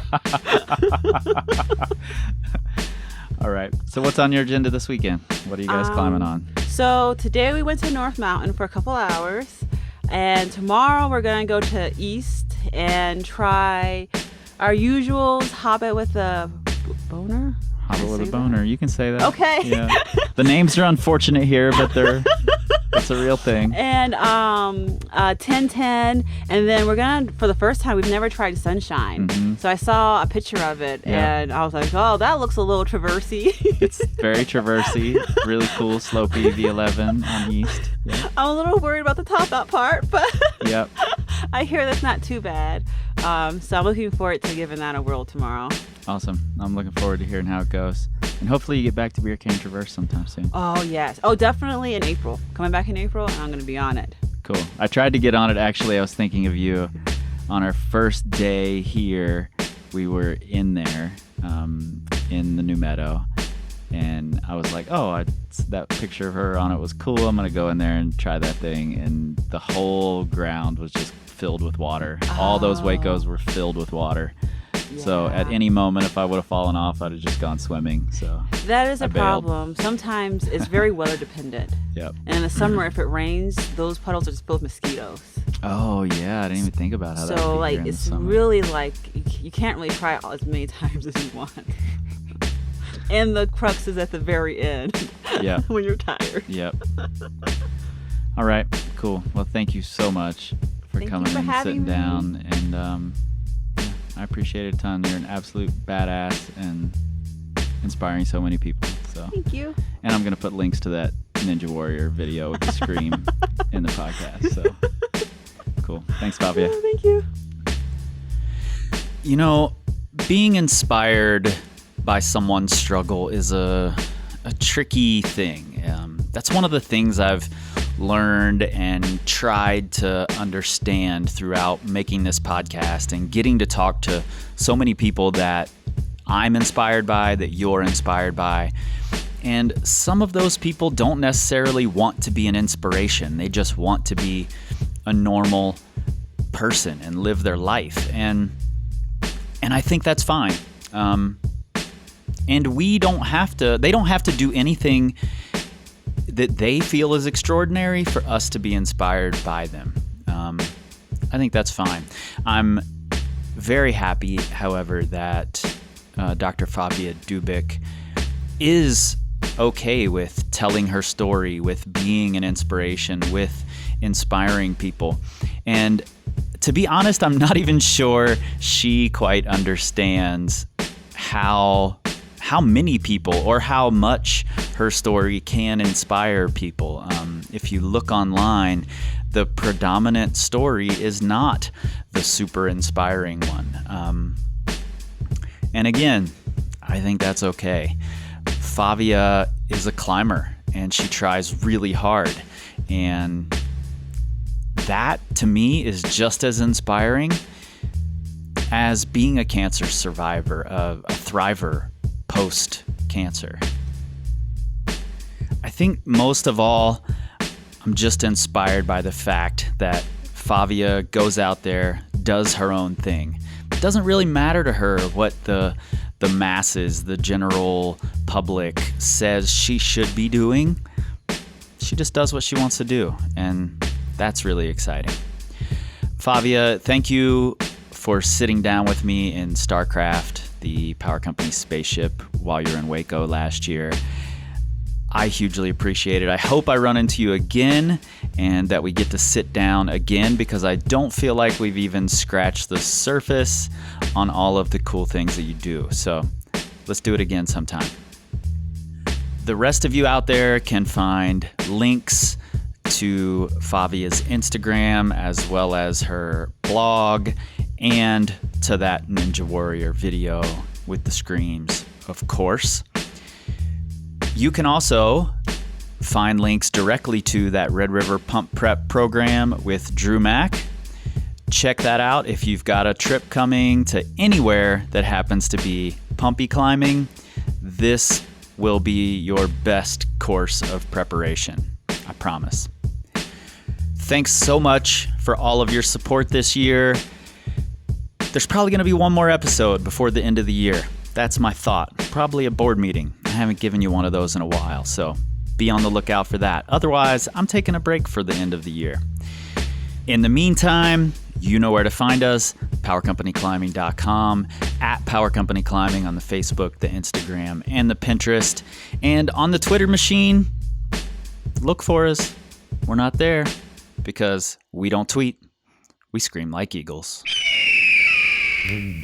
All right. So what's on your agenda this weekend? What are you guys climbing on? So today we went to North Mountain for a couple hours, and tomorrow we're gonna go to East and try our usuals. Hobbit with a boner. Hobbit with a say that? boner. You can say that. Okay. Yeah. The names are unfortunate here, but that's a real thing. And 1010, and then we're gonna, for the first time, we've never tried Sunshine. Mhm. So I saw a picture of it, Yeah. and I was like, oh, that looks a little traversy. It's very traversy, really cool, slopey V11 on East. Yeah. I'm a little worried about the top out part, but Yep. I hear that's not too bad. So I'm looking forward to giving that a whirl tomorrow. Awesome. I'm looking forward to hearing how it goes. And hopefully you get back to Beer Cane Traverse sometime soon. Oh, yes. Oh, definitely in April. Coming back in April, and I'm going to be on it. Cool. I tried to get on it, actually. I was thinking of you. on our first day here, we were in there in the new meadow, and I was like, oh, that picture of her on it was cool. I'm going to go in there and try that thing. And the whole ground was just filled with water. All those Wacos were filled with water. Yeah. So at any moment, if I would have fallen off, I'd have just gone swimming. So that is a problem. Sometimes it's very weather dependent. Yep. And in the summer, if it rains, those puddles are just filled with mosquitoes. Oh yeah, I didn't even think about how that. So like it's really like you can't really try it as many times as you want. And the crux is at the very end. Yeah. When you're tired. Yep. All right. Cool. Well, thank you so much for coming and sitting down, and I appreciate it a ton. You're an absolute badass and inspiring so many people. So thank you. And I'm gonna put links to that Ninja Warrior video with the scream in the podcast. So cool. Thanks, Favia. Oh, thank you. You know, being inspired by someone's struggle is a tricky thing. That's one of the things I've learned and tried to understand throughout making this podcast and getting to talk to so many people that I'm inspired by, that you're inspired by. And some of those people don't necessarily want to be an inspiration. They just want to be a normal person and live their life. And I think that's fine. And they don't have to do anything that they feel is extraordinary for us to be inspired by them. I think that's fine. I'm very happy, however, that Dr. Favia Dubyk is okay with telling her story, with being an inspiration, with inspiring people. And to be honest, I'm not even sure she quite understands how many people or how much her story can inspire people. If you look online, the predominant story is not the super inspiring one. And again, I think that's okay. Favia is a climber and she tries really hard. And that to me is just as inspiring as being a cancer survivor, a thriver post-cancer. I think most of all, I'm just inspired by the fact that Favia goes out there, does her own thing. It doesn't really matter to her what the masses, the general public says she should be doing. She just does what she wants to do, and that's really exciting. Favia, thank you for sitting down with me in StarCraft, the power company spaceship, while you're in Waco last year. I hugely appreciate it. I hope I run into you again and that we get to sit down again, because I don't feel like we've even scratched the surface on all of the cool things that you do. So let's do it again sometime. The rest of you out there can find links to Favia's Instagram as well as her blog and to that Ninja Warrior video with the screams, of course. You can also find links directly to that Red River Pump Prep program with Drew Mack. Check that out if you've got a trip coming to anywhere that happens to be pumpy climbing. This will be your best course of preparation, I promise. Thanks so much for all of your support this year. There's probably going to be one more episode before the end of the year. That's my thought. Probably a board meeting. I haven't given you one of those in a while, so be on the lookout for that. Otherwise, I'm taking a break for the end of the year. In the meantime, you know where to find us, powercompanyclimbing.com, at Power Company Climbing on the Facebook, the Instagram, and the Pinterest. And on the Twitter machine, look for us. We're not there because we don't tweet. We scream like eagles. This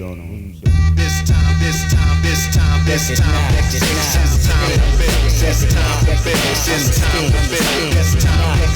time, this time, this time, this time, this time, this time, this time, this time, this time, this time, this time,